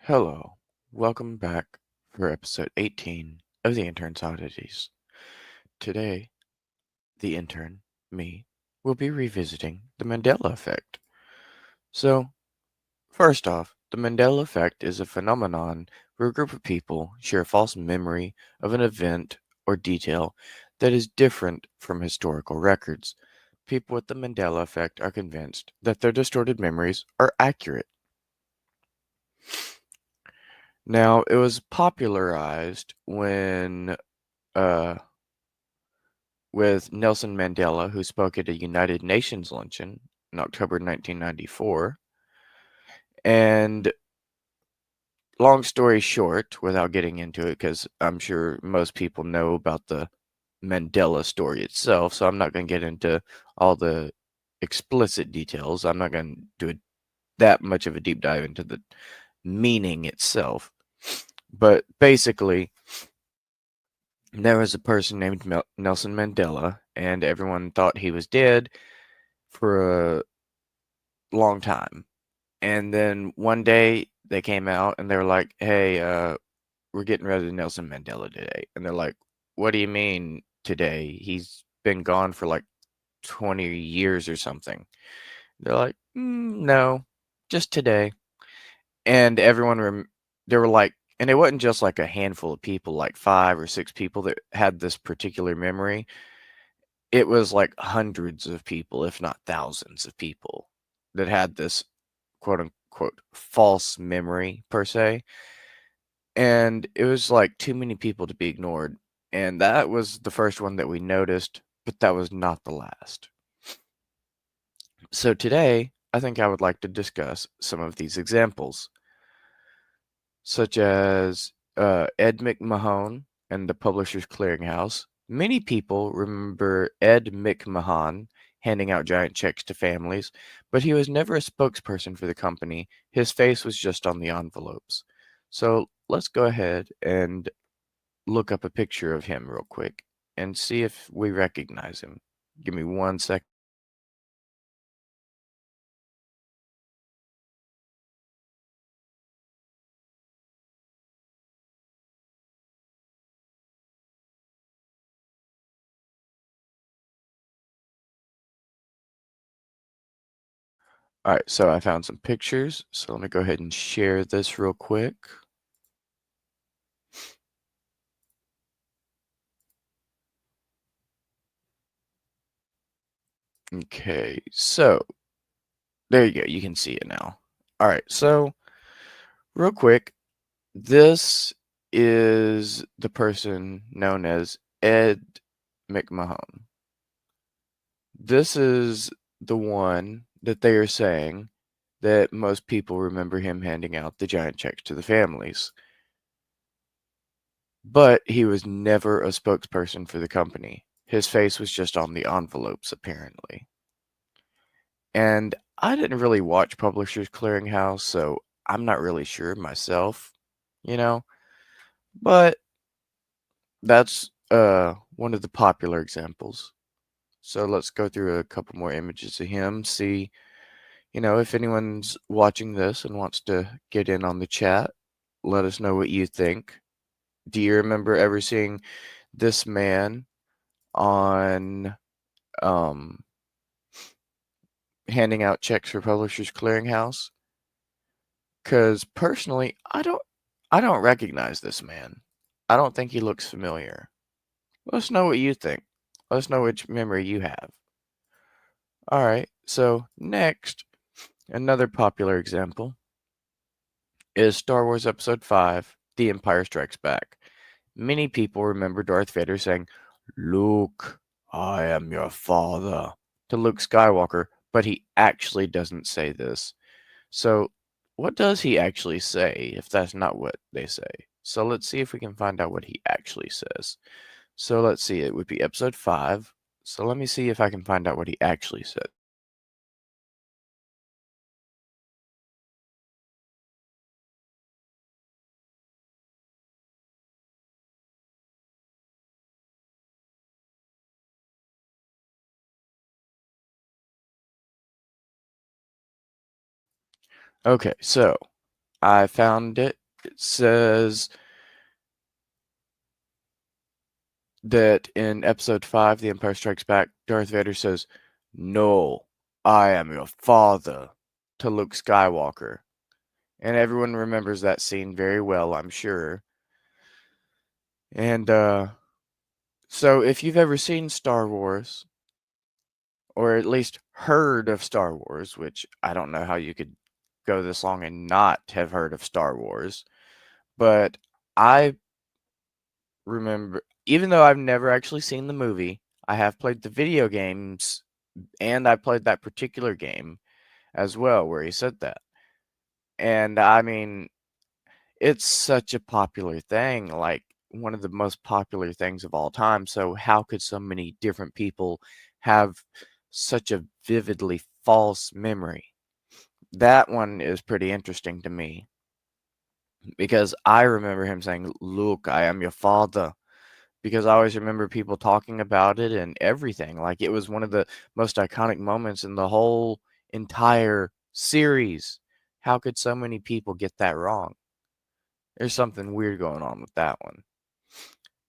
Hello, welcome back for episode 18 of the Intern's Oddities. Today, the intern, me, will be revisiting the Mandela Effect. So, first off, the Mandela Effect is a phenomenon where a group of people share a false memory of an event or detail that is different from historical records. People with the Mandela Effect are convinced that their distorted memories are accurate. Now, it was popularized uh, with Nelson Mandela, who spoke at a United Nations luncheon in October 1994. And long story short, without getting into it, because I'm sure most people know about the Mandela story itself, so I'm not going to get into all the explicit details. I'm not going to do that much of a deep dive into the meaning itself. But basically, there was a person named Nelson Mandela, and everyone thought he was dead for a long time. And then one day they came out and they were like, "Hey, we're getting rid of Nelson Mandela today." And they're like, "What do you mean today? He's been gone for like 20 years or something." They're like, "No, just today." And they were like, and it wasn't just like a handful of people, like 5 or 6 people that had this particular memory. It was like hundreds of people, if not thousands of people that had this quote unquote false memory per se. And it was like too many people to be ignored. And that was the first one that we noticed, but that was not the last. So today, I think I would like to discuss some of these examples, such as Ed McMahon and the Publishers Clearinghouse. Many people remember Ed McMahon handing out giant checks to families, but he was never a spokesperson for the company. His face was just on the envelopes. So let's go ahead and look up a picture of him real quick and see if we recognize him. Give me 1 second. All right, so I found some pictures. So let me go ahead and share this real quick. Okay, so there you go. You can see it now. All right, so real quick, this is the person known as Ed McMahon. This is the one that they are saying that most people remember him handing out the giant checks to the families. But he was never a spokesperson for the company. His face was just on the envelopes, apparently. And I didn't really watch Publishers Clearinghouse, so I'm not really sure myself, you know? But that's one of the popular examples. So let's go through a couple more images of him, see, if anyone's watching this and wants to get in on the chat, let us know what you think. Do you remember ever seeing this man on um, handing out checks for Publishers Clearinghouse? Because personally, I don't recognize this man. I don't think he looks familiar. Let us know what you think. Let us know which memory you have. All right, so next, another popular example is Star Wars Episode 5, The Empire Strikes Back. Many people remember Darth Vader saying, "Luke, I am your father," to Luke Skywalker, but he actually doesn't say this. So, what does he actually say if that's not what they say? So, let's see if we can find out what he actually says. So, let's see, it would be episode 5. So, let me see if I can find out what he actually said. Okay, so I found it It says that in episode 5, The Empire Strikes Back, Darth Vader says, "No, I am your father," to Luke Skywalker. And everyone remembers that scene very well, I'm sure. And so if you've ever seen Star Wars, or at least heard of Star Wars, which I don't know how you could go this long and not have heard of Star Wars, but I remember, even though I've never actually seen the movie, I have played the video games, and I played that particular game as well where he said that. And I mean, it's such a popular thing, like one of the most popular things of all time. So how could so many different people have such a vividly false memory? That one is pretty interesting to me because I remember him saying, "Luke, I am your father." Because I always remember people talking about it and everything. Like it was one of the most iconic moments in the whole entire series. How could so many people get that wrong? There's something weird going on with that one.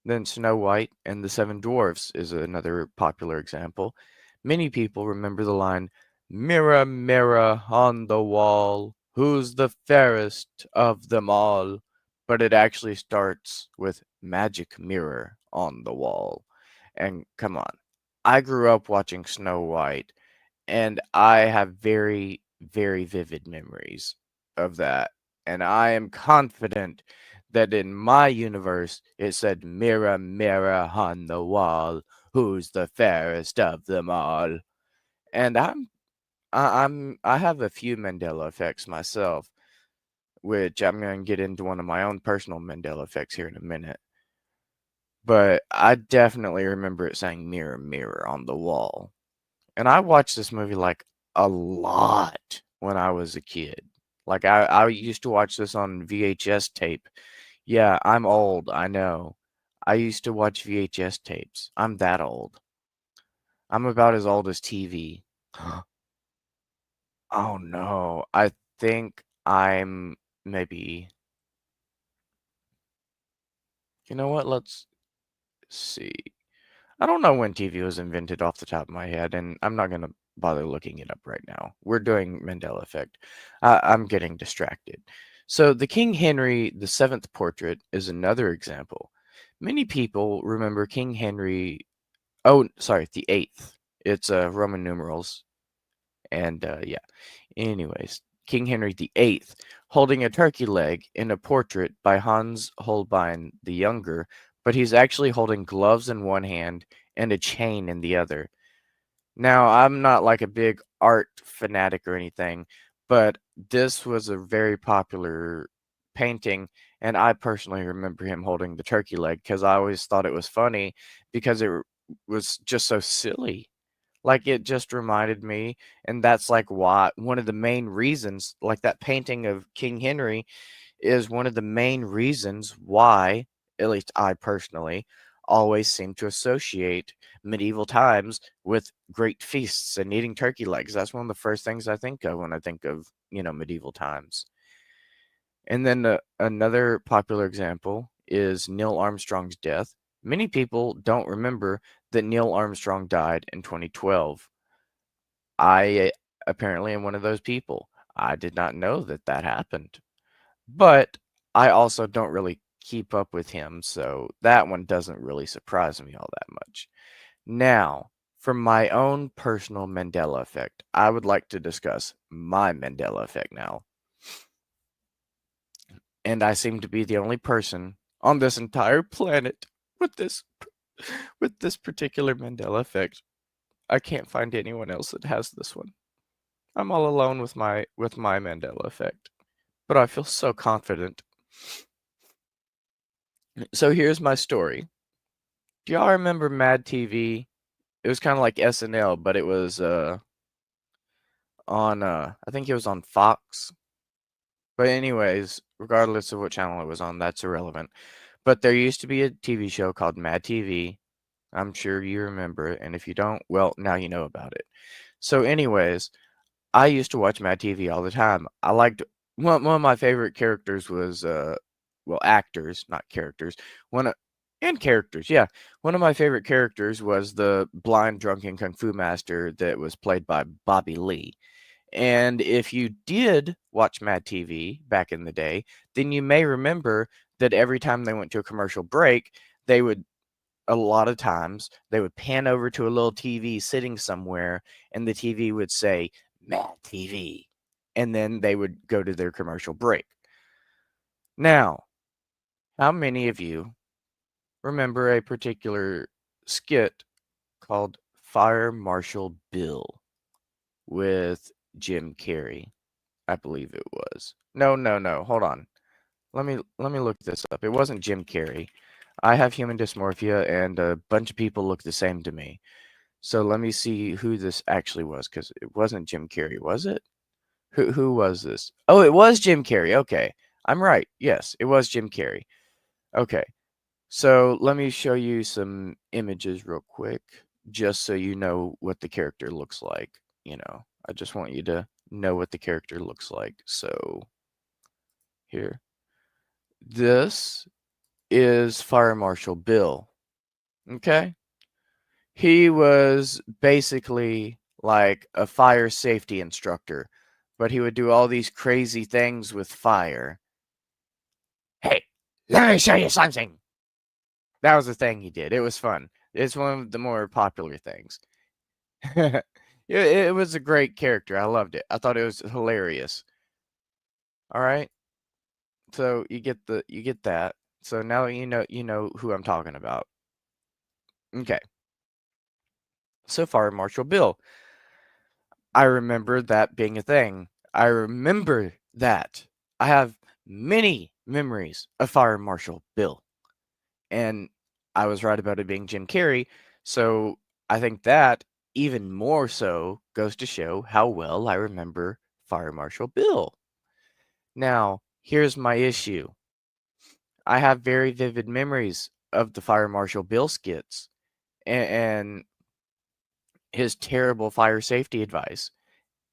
Then Snow White and the Seven Dwarfs is another popular example. Many people remember the line, "Mirror, mirror on the wall, who's the fairest of them all?" But it actually starts with "magic mirror on the wall." And come on, I grew up watching Snow White, and I have very, very vivid memories of that. And I am confident that in my universe it said, "Mirror, mirror on the wall, who's the fairest of them all?" And I have a few Mandela effects myself, which I'm going to get into one of my own personal Mandela effects here in a minute. But I definitely remember it saying "Mirror, mirror on the wall." And I watched this movie, like, a lot when I was a kid. Like, I used to watch this on VHS tape. Yeah, I'm old, I know. I used to watch VHS tapes. I'm that old. I'm about as old as TV. Oh, no. I think I'm maybe you know what? Let's see. I don't know when TV was invented off the top of my head, and I'm not gonna bother looking it up right now. We're doing Mandela Effect. I'm getting distracted. So the King Henry VII portrait is another example. Many people remember King Henry. Oh, sorry, the eighth. It's Roman numerals, and yeah. Anyways, King Henry VIII holding a turkey leg in a portrait by Hans Holbein the Younger, but he's actually holding gloves in one hand and a chain in the other. Now, I'm not like a big art fanatic or anything, but this was a very popular painting, and I personally remember him holding the turkey leg because I always thought it was funny because it was just so silly. Like, it just reminded me, and that's, like, why one of the main reasons, like, that painting of King Henry is one of the main reasons why, at least I personally, always seem to associate medieval times with great feasts and eating turkey legs. That's one of the first things I think of when I think of, medieval times. And then another popular example is Neil Armstrong's death. Many people don't remember that Neil Armstrong died in 2012. I apparently am one of those people. I did not know that that happened. But I also don't really keep up with him, so that one doesn't really surprise me all that much. Now, from my own personal Mandela effect, I would like to discuss my Mandela effect now. And I seem to be the only person on this entire planet with this particular Mandela effect. I can't find anyone else that has this one. I'm all alone with my Mandela effect. But I feel so confident. So here's my story. Do y'all remember Mad TV? It was kind of like SNL, but it was on I think it was on Fox. But anyways, regardless of what channel it was on, that's irrelevant. But there used to be a TV show called Mad TV. I'm sure you remember it, and if you don't, well, now you know about it. So anyways, I used to watch Mad TV all the time. I liked one of my favorite characters was well, actors, not characters. One of and characters, yeah. One of my favorite characters was the blind drunken kung fu master that was played by Bobby Lee. And if you did watch Mad TV back in the day, then you may remember that every time they went to a commercial break, they would a lot of times they would pan over to a little TV sitting somewhere, and the TV would say Mad TV, and then they would go to their commercial break. Now, how many of you remember a particular skit called Fire Marshal Bill with Jim Carrey? I believe it was. No, no, no. Hold on. Let me look this up. It wasn't Jim Carrey. I have human dysmorphia, and a bunch of people look the same to me. So let me see who this actually was, because it wasn't Jim Carrey, was it? Who was this? Oh, it was Jim Carrey. Okay, I'm right. Yes, it was Jim Carrey. Okay, so let me show you some images real quick, just so you know what the character looks like. I just want you to know what the character looks like. So here, this is Fire Marshal Bill. Okay, he was basically like a fire safety instructor, but he would do all these crazy things with fire. Hey, let me show you something. That was the thing he did. It was fun. It's one of the more popular things. it was a great character. I loved it. I thought it was hilarious. All right. So you get that. So now you know who I'm talking about. Okay. So far, Marshall Bill. I remember that being a thing. I remember that. I have many memories of Fire Marshal Bill. And I was right about it being Jim Carrey. So I think that even more so goes to show how well I remember Fire Marshal Bill. Now, here's my issue. I have very vivid memories of the Fire Marshal Bill skits and his terrible fire safety advice.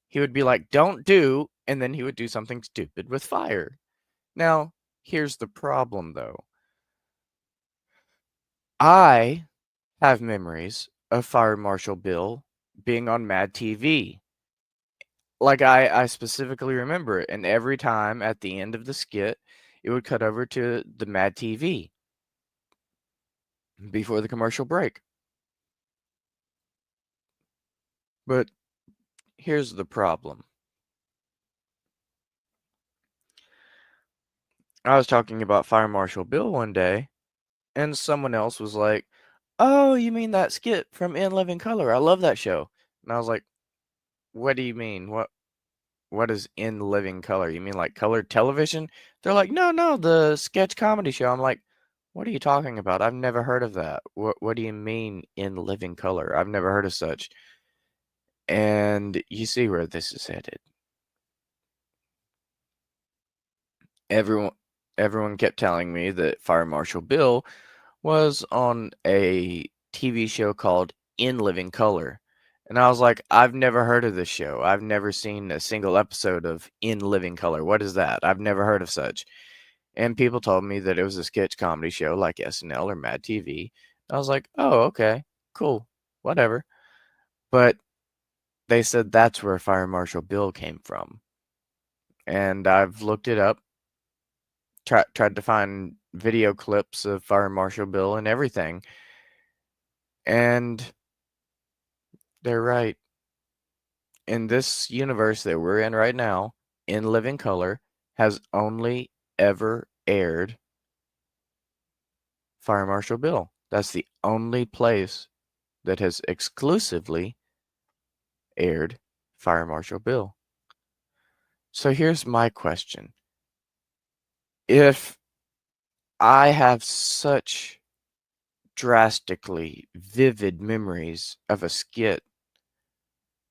He would be like, don't do, and then he would do something stupid with fire. Now, here's the problem though. I have memories of Fire Marshal Bill being on Mad TV. Like, I specifically remember it, and every time at the end of the skit, it would cut over to the Mad TV before the commercial break. But here's the problem. I was talking about Fire Marshal Bill one day, and someone else was like, "Oh, you mean that skit from In Living Color? I love that show." And I was like, "What do you mean? What is In Living Color? You mean like colored television?" They're like, "No, no, the sketch comedy show." I'm like, "What are you talking about? I've never heard of that. What do you mean In Living Color? I've never heard of such." And you see where this is headed. Everyone everyone kept telling me that Fire Marshal Bill was on a TV show called In Living Color. And I was like, I've never heard of this show. I've never seen a single episode of In Living Color. What is that? I've never heard of such. And people told me that it was a sketch comedy show like SNL or Mad TV. I was like, oh, okay, cool, whatever. But they said that's where Fire Marshal Bill came from. And I've looked it up, tried to find video clips of Fire Marshal Bill and everything. And they're right. In this universe that we're in right now, In Living Color has only ever aired Fire Marshal Bill. That's the only place that has exclusively aired Fire Marshal Bill. So here's my question. If I have such drastically vivid memories of a skit,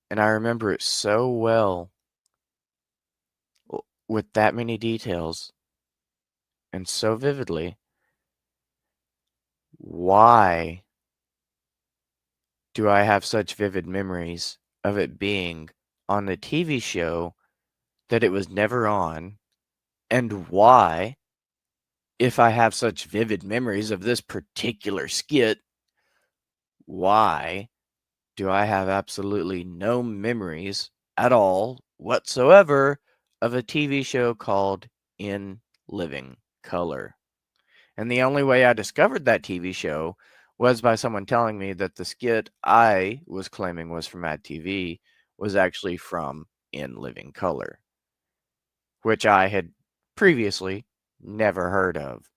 and I remember it so well with that many details and so vividly, why do I have such vivid memories of it being on a TV show that it was never on And why, if I have such vivid memories of this particular skit, why do I have absolutely no memories at all whatsoever of a TV show called In Living Color? And the only way I discovered that TV show was by someone telling me that the skit I was claiming was from Mad TV was actually from In Living Color, which I had previously never heard of.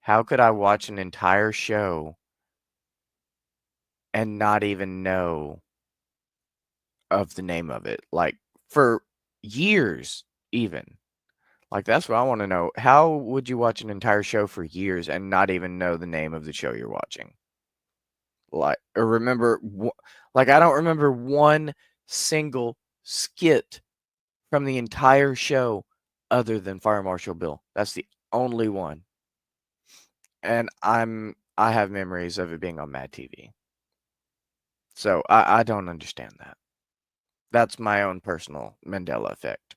How could I watch an entire show and not even know of the name of it? Like, for years, even. Like, that's what I want to know. How would you watch an entire show for years and not even know the name of the show you're watching? Like, or remember, like, I don't remember one single skit from the entire show other than Fire Marshal Bill. That's the only one. And I have memories of it being on Mad TV. So I don't understand that. That's my own personal Mandela effect.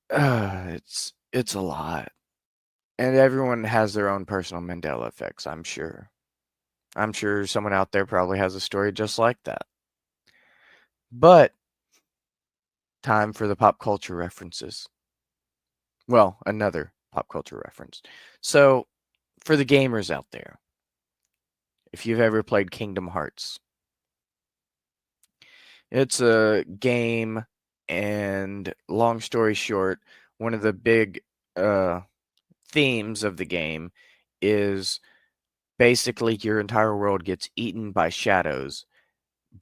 It's a lot. And everyone has their own personal Mandela effects, I'm sure. I'm sure someone out there probably has a story just like that. But time for the pop culture references. Well, another pop culture reference. So, for the gamers out there, if you've ever played Kingdom Hearts, it's a game, and long story short, one of the big themes of the game is basically your entire world gets eaten by shadows,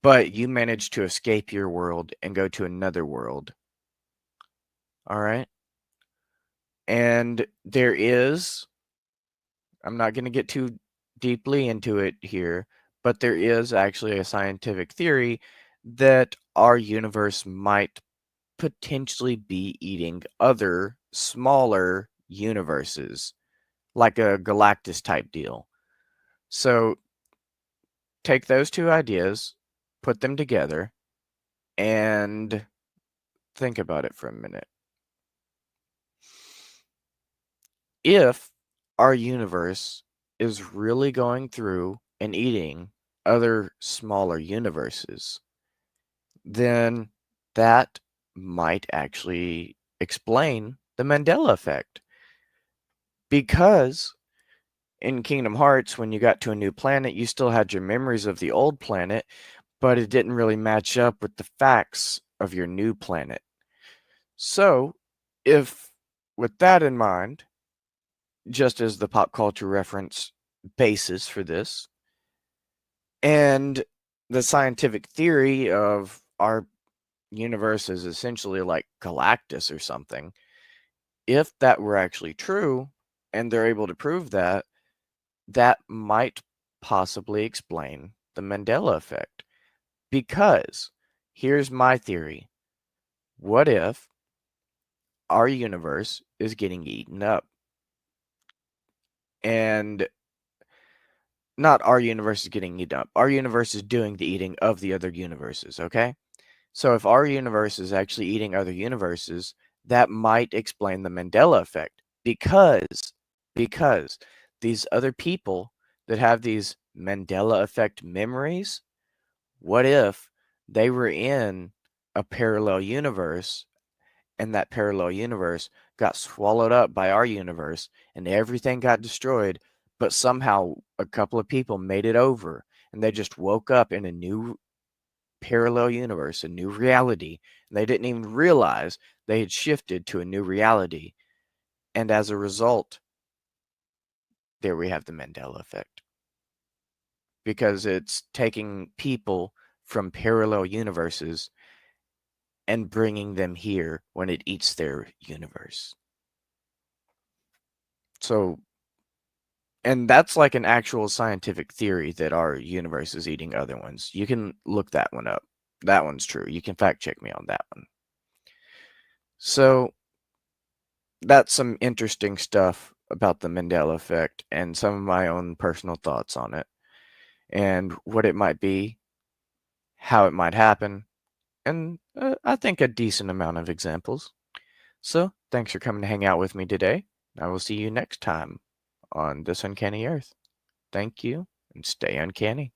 but you manage to escape your world and go to another world. All right? And I'm not going to get too deeply into it here, but there is actually a scientific theory that our universe might potentially be eating other smaller universes, like a Galactus type deal. So take those two ideas, put them together, and think about it for a minute. If our universe is really going through and eating other smaller universes, then that might actually explain the Mandela effect. Because in Kingdom Hearts, when you got to a new planet, you still had your memories of the old planet, but it didn't really match up with the facts of your new planet. So, if with that in mind, just as the pop culture reference basis for this, and the scientific theory of our universe is essentially like Galactus or something, if that were actually true, and they're able to prove that, that might possibly explain the Mandela effect. Because here's my theory. What if our universe is getting eaten up? And not our universe is getting eaten up. Our universe is doing the eating of the other universes, okay? So if our universe is actually eating other universes, that might explain the Mandela effect because these other people that have these Mandela effect memories, what if they were in a parallel universe and that parallel universe got swallowed up by our universe and everything got destroyed, but somehow a couple of people made it over and they just woke up in a new parallel universe, a new reality, and they didn't even realize they had shifted to a new reality. And as a result, there we have the Mandela effect. Because it's taking people from parallel universes and bringing them here when it eats their universe. So, and that's like an actual scientific theory that our universe is eating other ones. You can look that one up. That one's true. You can fact check me on that one. So, that's some interesting stuff about the Mandela effect and some of my own personal thoughts on it and what it might be, how it might happen, and I think a decent amount of examples. So, thanks for coming to hang out with me today. I will see you next time on This Uncanny Earth. Thank you, and stay uncanny.